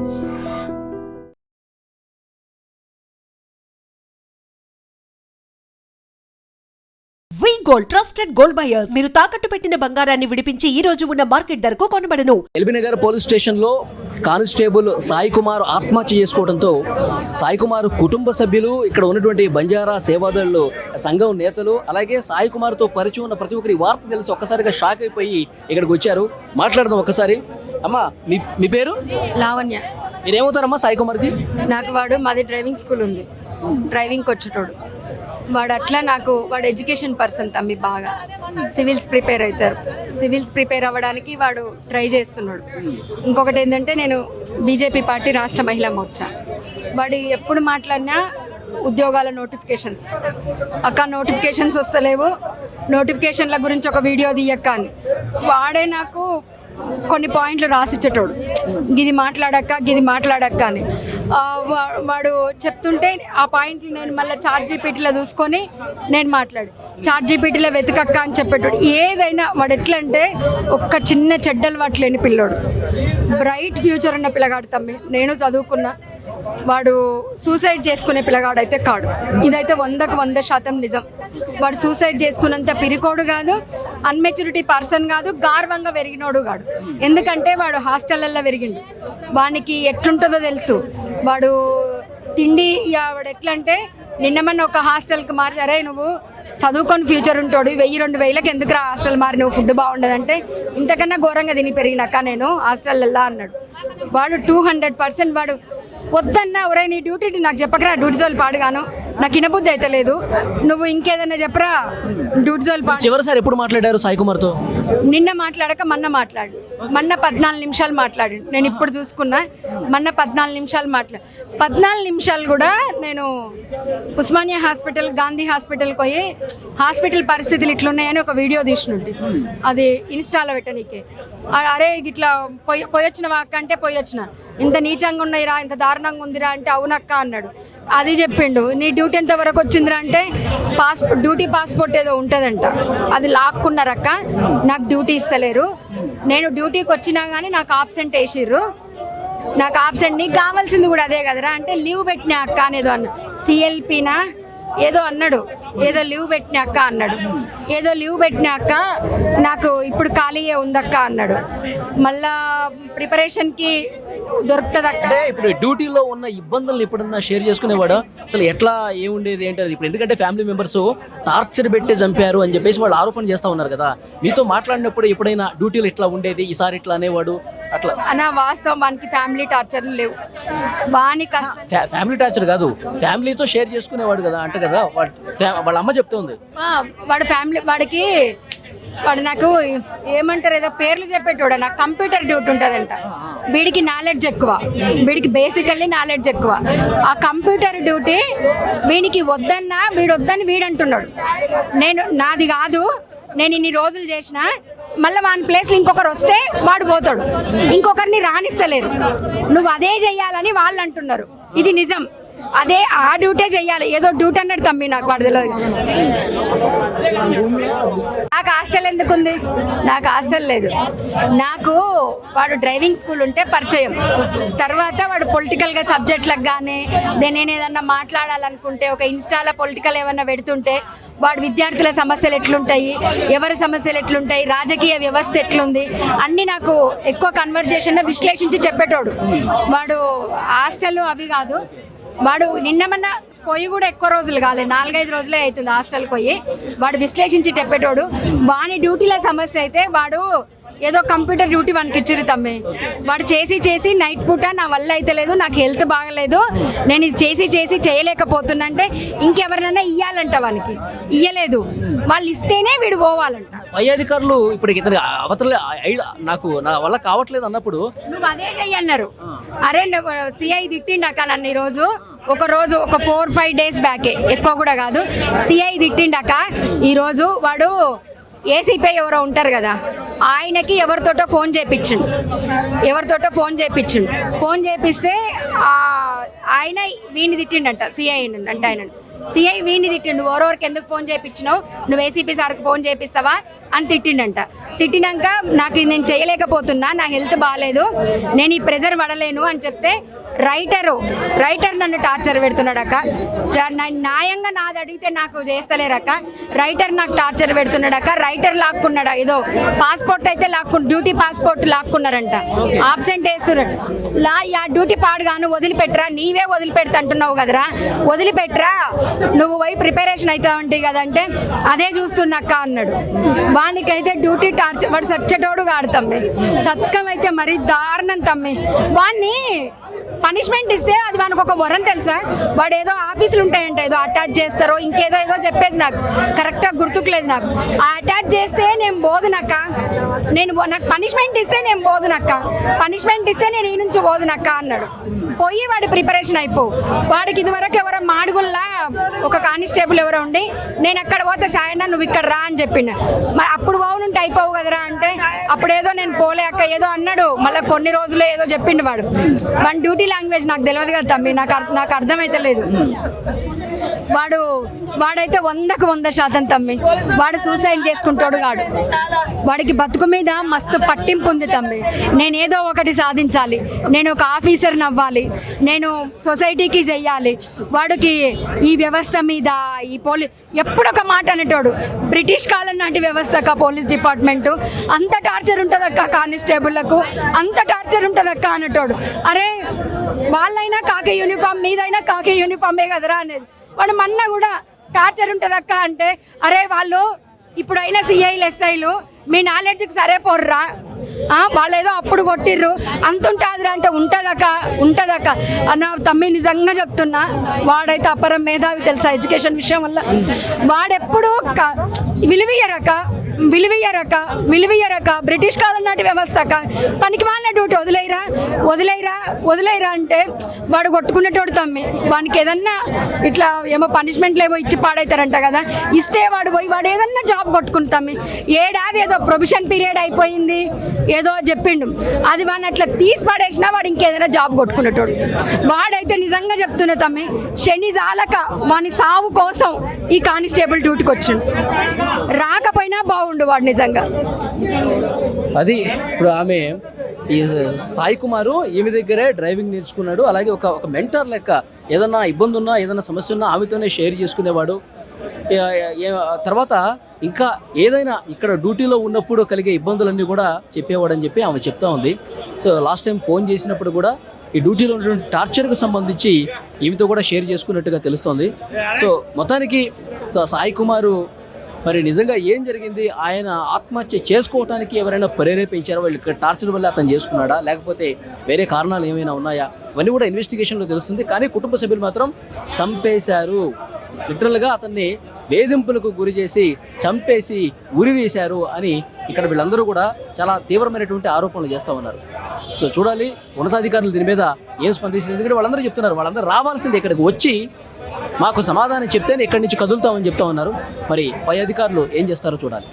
వి gold trusted gold buyers మీరు తాకట్టు పెట్టిన బంగారాన్ని విడిపించి ఈ రోజు ఉన్న మార్కెట్ ధరకు కొనబడను. ఎల్బీనగర్ పోలీస్ స్టేషన్ లో కానిస్టేబుల్ సాయి కుమార్ ఆత్మహత్య చేసుకోవడంతో సాయి కుమార్ కుటుంబ సభ్యులు, ఇక్కడ ఉన్నటువంటి బంజారా సేవాదళ్ళు సంఘం నేతలు, అలాగే సాయి కుమార్ తో పరిచయం ఉన్న ప్రతి ఒక్కరి వార్త తెలిసి ఒక్కసారిగా షాక్ అయిపోయి ఇక్కడికి వచ్చారు. మాట్లాడదాం ఒకసారి. అమ్మా, మీ పేరు? లావణ్య. మీరేమవుతారమ్మా సాయి కుమార్కి? నాకు మాది డ్రైవింగ్ స్కూల్ ఉంది, డ్రైవింగ్కి వచ్చేటోడు వాడు. అట్లా వాడు ఎడ్యుకేషన్ పర్సన్ తమ్మి, బాగా సివిల్స్ ప్రిపేర్ అవుతారు. సివిల్స్ ప్రిపేర్ అవ్వడానికి వాడు ట్రై చేస్తున్నాడు. ఇంకొకటి ఏంటంటే, నేను బీజేపీ పార్టీ రాష్ట్ర మహిళా మోర్చా. వాడు ఎప్పుడు మాట్లాడినా ఉద్యోగాల నోటిఫికేషన్స్, అక్క నోటిఫికేషన్స్ వస్తలేవు, నోటిఫికేషన్ల గురించి ఒక వీడియో తీయక్క అని వాడే నాకు కొన్ని పాయింట్లు రాసిచ్చేటోడు. గిది మాట్లాడక్క అని వాడు చెప్తుంటే ఆ పాయింట్లు నేను మళ్ళీ చాట్ జీపీటీలో చూసుకొని నేను చాట్ జీపీటీలో వెతకక్క అని చెప్పేటోడు. ఏదైనా వాడు ఎట్లా అంటే ఒక్క చిన్న చెడ్డలు వాట్లేని పిల్లోడు, బ్రైట్ ఫ్యూచర్ ఉన్న పిల్లగాడు తమ్మి. నేను చదువుకున్నా. వాడు సూసైడ్ చేసుకునే పిల్లగాడు అయితే కాడు. ఇదైతే 100% నిజం. వాడు సూసైడ్ చేసుకున్నంత పిరికోడు కాదు, అన్మెచ్యూరిటీ పర్సన్ కాదు, గార్వంగా పెరిగినోడు కాడు. ఎందుకంటే వాడు హాస్టళ్ళల్లో పెరిగిండు, వానికి ఎట్లుంటుందో తెలుసు. వాడు తిండి వాడు ఎట్లా అంటే, నిన్నమన్న ఒక హాస్టల్కి మారి, అరే నువ్వు చదువుకొని ఫ్యూచర్ ఉంటాడు, 1000-2000కి ఎందుకురా హాస్టల్ మారి, నువ్వు ఫుడ్ బాగుండదంటే, ఇంతకన్నా ఘోరంగా తిని పెరిగినాక నేను హాస్టల్లో అన్నాడు. వాడు 200% వాడు వద్దన్నా, ఒరే నీ డ్యూటీ నాకు చెప్పకరా, డ్యూటీ జోలు పాడుగాను, నాకు ఇనబుద్ధి అయితే లేదు, నువ్వు ఇంకేదన్నా చెప్పరా, డ్యూటీ జోలు పాడు. చివరిసారి ఎప్పుడు మాట్లాడారు సాయి కుమార్తో? నిన్న మాట్లాడక మొన్న 14 నిమిషాలు మాట్లాడి. నేను ఇప్పుడు చూసుకున్నా, మొన్న 14 నిమిషాలు 14 నిమిషాలు కూడా నేను ఉస్మానియా హాస్పిటల్, గాంధీ హాస్పిటల్కి పోయి హాస్పిటల్ పరిస్థితులు ఇట్లున్నాయని ఒక వీడియో తీసినట్టు, అది ఇన్స్టాలో పెట్టనీకే. అరే ఇట్లా పోయొచ్చినవా అక్క అంటే, పోయొచ్చిన, ఇంత నీచంగా ఉన్నాయిరా, ఇంత దారుణంగా ఉందిరా అంటే, అవునక్క అన్నాడు. అది చెప్పిండు. నీ డ్యూటీ ఎంత వరకు వచ్చిందిరా అంటే, డ్యూటీ పాస్పోర్ట్ ఏదో ఉంటుందంట, అది లాక్కున్నారక్క, నాకు డ్యూటీ ఇస్తలేరు, నేను డ్యూటీకి వచ్చినా కానీ నాకు ఆబ్సెంట్ వేసిర్రు, నాకు ఆబ్సెంట్, నీకు కావాల్సింది కూడా అదే కదరా అంటే, లీవ్ పెట్టినా అక్క అనేదో అన్న, సిఎల్పినా ఏదో అన్నాడు, ఏదో లీవ్ పెట్టినాక అన్నాడు, ఏదో లీవ్ పెట్టినాక నాకు ఇప్పుడు ఖాళీయే ఉందక్క అన్నాడు. మళ్ళా ప్రిపరేషన్కి దొరుకుతుంది అక్క. ఇప్పుడు డ్యూటీలో ఉన్న ఇబ్బందులను ఎప్పుడన్నా షేర్ చేసుకునేవాడు? అసలు ఎట్లా ఏముండేది ఏంటది? ఇప్పుడు ఎందుకంటే ఫ్యామిలీ మెంబర్స్ టార్చర్ పెట్టి చంపారు అని చెప్పేసి వాళ్ళు ఆరోపణ చేస్తూ ఉన్నారు కదా, మీతో మాట్లాడినప్పుడు ఎప్పుడైనా డ్యూటీలో ఇట్లా ఉండేది, ఈసారి ఇట్లా అనేవాడు అట్లా అన్న? వాస్తవం, వానికి ఫ్యామిలీ టార్చర్లు లేవు. వానికి ఫ్యామిలీ టార్చర్ కాదు, ఫ్యామిలీతో షేర్ చేసుకునేవాడు కదా అంటే కదా వాళ్ళ అమ్మ చెప్తుంది. వాడు నాకు ఏమంటారు, ఏదో పేర్లు చెప్పేటోడు. నాకు కంప్యూటర్ డ్యూటీ ఉంటుందంట, వీడికి నాలెడ్జ్ ఎక్కువ, వీడికి బేసికల్లీ నాలెడ్జ్ ఎక్కువ. ఆ కంప్యూటర్ డ్యూటీ వీడికి వద్దన్నా, వీడొద్దని వీడంటున్నాడు. నాది కాదు, నేను ఇన్ని రోజులు చేసిన, మళ్ళీ వాని ప్లేస్లో ఇంకొకరు వస్తే వాడు పోతాడు, ఇంకొకరిని రాణిస్తలేరు, నువ్వు అదే చెయ్యాలని వాళ్ళు అంటున్నారు. ఇది నిజం, అదే ఆ డ్యూటీ చెయ్యాలి. ఏదో డ్యూటీ అన్నాడు తమ్మి, నాకు వాడు తెలియదు. నాకు హాస్టల్ ఎందుకుంది? నాకు హాస్టల్ లేదు. నాకు వాడు డ్రైవింగ్ స్కూల్ ఉంటే పరిచయం, తర్వాత వాడు పొలిటికల్గా సబ్జెక్టులకు కానీ నేను ఏదన్నా మాట్లాడాలనుకుంటే, ఒక ఇన్స్టాలో పొలిటికల్ ఏమన్నా పెడుతుంటే, వాడు విద్యార్థుల సమస్యలు ఎట్లుంటాయి, ఎవరి సమస్యలు ఎట్లుంటాయి, రాజకీయ వ్యవస్థ ఎట్లుంది అన్నీ నాకు ఎక్కువ కన్వర్జేషన్ విశ్లేషించి చెప్పేటోడు. వాడు హాస్టల్ అవి కాదు, వాడు నిన్నమన్నా పోయి కూడా ఎక్కువ రోజులు కాలేదు, 4-5 రోజులే అవుతుంది హాస్టల్కి పోయి. వాడు విశ్లేషించి చెప్పేటోడు. వాని డ్యూటీల సమస్య అయితే, వాడు ఏదో కంప్యూటర్ డ్యూటీ వానికి ఇచ్చిరు తమ్మి. వాడు చేసి నైట్ పూట నా వల్ల అయితే లేదు, నాకు హెల్త్ బాగలేదు, నేను ఇది చేసి చేయలేకపోతున్నా అంటే ఇంకెవరినైనా ఇయ్యాలంట, వానికి ఇయ్యలేదు, వాళ్ళు ఇస్తేనే వీడు పోవాలంట. పై అధికారులు ఇప్పుడు ఇతను అవతల నాకు నా వల్ల కావట్లేదు అన్నప్పుడు నువ్వు అదే చెయ్యన్నారు. అరే సిఐ తిట్టిండాక నన్ను ఈరోజు ఒక 4-5 డేస్ బ్యాకే, ఎక్కువ కూడా కాదు, సిఐ తిట్టిండాక ఈరోజు వాడు ఏసీపీ ఎవరో ఉంటారు కదా, ఆయనకి ఎవరితోటో ఫోన్ చేయించిండు. ఫోన్ చేపిస్తే ఆయన వీడిని తిట్టిండంట, సిఐ అంటే ఆయన సిఐ వీడిని తిట్టిండు. ఓరోరికి ఎందుకు ఫోన్ చేయించినావు, నువ్వు ఏసీపీ సార్కి ఫోన్ చేపిస్తావా అని తిట్టిండంట. తిట్టినాక నాకు ఇది నేను చేయలేకపోతున్నా, నా హెల్త్ బాగాలేదు, నేను ఈ ప్రెజర్ పడలేను అని చెప్తే రైటర్ నన్ను టార్చర్ పెడుతున్నాడక్క. న్యాయంగా నాది అడిగితే నాకు చేస్తలేరక్క. రైటర్ నాకు టార్చర్ పెడుతున్నాడక్క. రైటర్ లాక్కున్నాడు, ఏదో పాస్పోర్ట్ అయితే డ్యూటీ పాస్పోర్ట్ లాక్కున్నారంట, ఆబ్సెంట్ వేస్తున్నారు. డ్యూటీ పాడుగాను వదిలిపెట్టరా, నీవే వదిలిపెడతా అంటున్నావు కదరా, వదిలిపెట్టరా, నువ్వు పోయి ప్రిపరేషన్ అవుతావంటే కదంటే అదే చూస్తున్నాక్క అన్నాడు. వానికైతే డ్యూటీ టార్చర్, వాడు సచ్చటోడు ఆడతాం, సచ్చకం అయితే మరీ దారుణం తమ్మి. వాడిని పనిష్మెంట్ ఇస్తే అది మనకు ఒక వరం తెలుసా. వాడు ఏదో ఆఫీసులు ఉంటాయంట, ఏదో అటాచ్ చేస్తారో ఇంకేదో చెప్పేది, నాకు కరెక్ట్గా గుర్తుకులేదు. నాకు ఆ అటాచ్ చేస్తే నేను పోదునక్క, నాకు పనిష్మెంట్ ఇస్తే నేను పోదునక్క, పనిష్మెంట్ ఇస్తే నేను ఈ నుంచి పోదునక్క అన్నాడు. పోయి వాడి ప్రిపరేషన్ అయిపో. వాడికి ఇదివరకు ఎవరో మాడుగుల్లా ఒక కానిస్టేబుల్ ఎవరో ఉండి, నేను అక్కడ పోతే సాయన్న నువ్వు ఇక్కడ రా అని చెప్పిండ. మరి అప్పుడు పోవునుంటే అయిపోవు కదరా అంటే అప్పుడేదో నేను పోలే అక్క ఏదో అన్నాడు. మళ్ళీ కొన్ని రోజులు ఏదో చెప్పిండు వాడు. మన డ్యూటీ లాంగ్వేజ్ నాకు తెలియదు కదా తమ్మి, నాకు అర్థమైతే లేదు. వాడైతే 100% తమ్మి. వాడు సూసైడ్ చేసుకుంటాడు కాడు. వాడికి బతుకు మీద మస్తు పట్టింపు ఉంది తమ్మి. నేనేదో ఒకటి సాధించాలి, నేను ఒక ఆఫీసర్ని అవ్వాలి, నేను సొసైటీకి చెయ్యాలి. వాడికి ఈ వ్యవస్థ మీద ఈ ఎప్పుడు ఒక మాట అనేటోడు, బ్రిటిష్ కాలం నాటి వ్యవస్థ పోలీస్ డిపార్ట్మెంటు, అంత టార్చర్ ఉంటుందక్క కానిస్టేబుళ్లకు, అంత టార్చర్ ఉంటుందక్క అనేటోడు. అరే వాళ్ళైనా కాకి యూనిఫామ్, మీదైనా కాకి యూనిఫామే కదరా అనేది. వాడు మన్న కూడా టార్చర్ ఉంటుందక్క అంటే, అరే వాళ్ళు ఇప్పుడైనా సిఐలు ఎస్ఐలు మీ నాలెడ్జ్కి సరే పోర్రా, వాళ్ళు ఏదో అప్పుడు కొట్టిర్రు అంత ఉంటుందిరా అంటే ఉంటుందక్క అన్న తమ్మి. నిజంగా చెప్తున్నా, వాడైతే అపరం మేధావి తెలుసా ఎడ్యుకేషన్ విషయం వల్ల. వాడెప్పుడు విలువయ్యరక బ్రిటిష్ కాలం నాటి వ్యవస్థ పనికి వాళ్ళ డ్యూటీ వదిలేయరా అంటే వాడు కొట్టుకునేటోడు తమ్మి. వానికి ఏదన్నా ఇట్లా ఏమో పనిష్మెంట్లు ఏమో ఇచ్చి పాడవుతారంట కదా, ఇస్తే వాడు ఏదన్నా జాబ్ కొట్టుకుని తమ్మి. ఏడాది ఏదో ప్రొవిషన్ పీరియడ్ అయిపోయింది ఏదో చెప్పిండు, అది వాడిని అట్లా తీసి పడేసినా వాడు ఇంకేదైనా జాబ్ కొట్టుకునేటోడు. వాడైతే నిజంగా చెప్తున్నా తమ్మి, శని జాలక వాని సావు కోసం ఈ కానిస్టేబుల్ డ్యూటీకి వచ్చిండు. రాకపోయినా బాగుండు వాడు నిజంగా. అది ఇప్పుడు ఆమె ఈ సాయి కుమారు ఈమె దగ్గరే డ్రైవింగ్ నేర్చుకున్నాడు. అలాగే ఒక మెంటర్ లెక్క ఏదన్నా ఇబ్బంది ఉన్నా ఏదైనా సమస్య ఉన్నా ఆమెతోనే షేర్ చేసుకునేవాడు. తర్వాత ఇంకా ఏదైనా ఇక్కడ డ్యూటీలో ఉన్నప్పుడు కలిగే ఇబ్బందులన్నీ కూడా చెప్పేవాడని చెప్పి ఆమె చెప్తా ఉంది. సో లాస్ట్ టైం ఫోన్ చేసినప్పుడు కూడా ఈ డ్యూటీలో ఉన్నటువంటి టార్చర్కి సంబంధించి ఈమెతో కూడా షేర్ చేసుకున్నట్టుగా తెలుస్తోంది. సో మొత్తానికి సాయి కుమారు మరి నిజంగా ఏం జరిగింది, ఆయన ఆత్మహత్య చేసుకోవడానికి ఎవరైనా ప్రేరేపించారో, వాళ్ళు ఇక్కడ టార్చర్ వల్ల అతను చేసుకున్నాడా, లేకపోతే వేరే కారణాలు ఏమైనా ఉన్నాయా, ఇవన్నీ కూడా ఇన్వెస్టిగేషన్లో తెలుస్తుంది. కానీ కుటుంబ సభ్యులు మాత్రం చంపేశారు, లిటరల్గా అతన్ని వేధింపులకు గురి చేసి చంపేసి ఉరివేశారు అని ఇక్కడ వీళ్ళందరూ కూడా చాలా తీవ్రమైనటువంటి ఆరోపణలు చేస్తూ ఉన్నారు. సో చూడాలి ఉన్నతాధికారులు దీని మీద ఏం స్పందించారు. ఎందుకంటే వాళ్ళందరూ చెప్తున్నారు, వాళ్ళందరూ రావాల్సింది ఇక్కడికి వచ్చి మాకు సమాధానం చెప్తేనే ఇక్కడి నుంచి కదులుతామని చెప్తా ఉన్నారు. మరి పై అధికారులు ఏం చేస్తారో చూడాలి.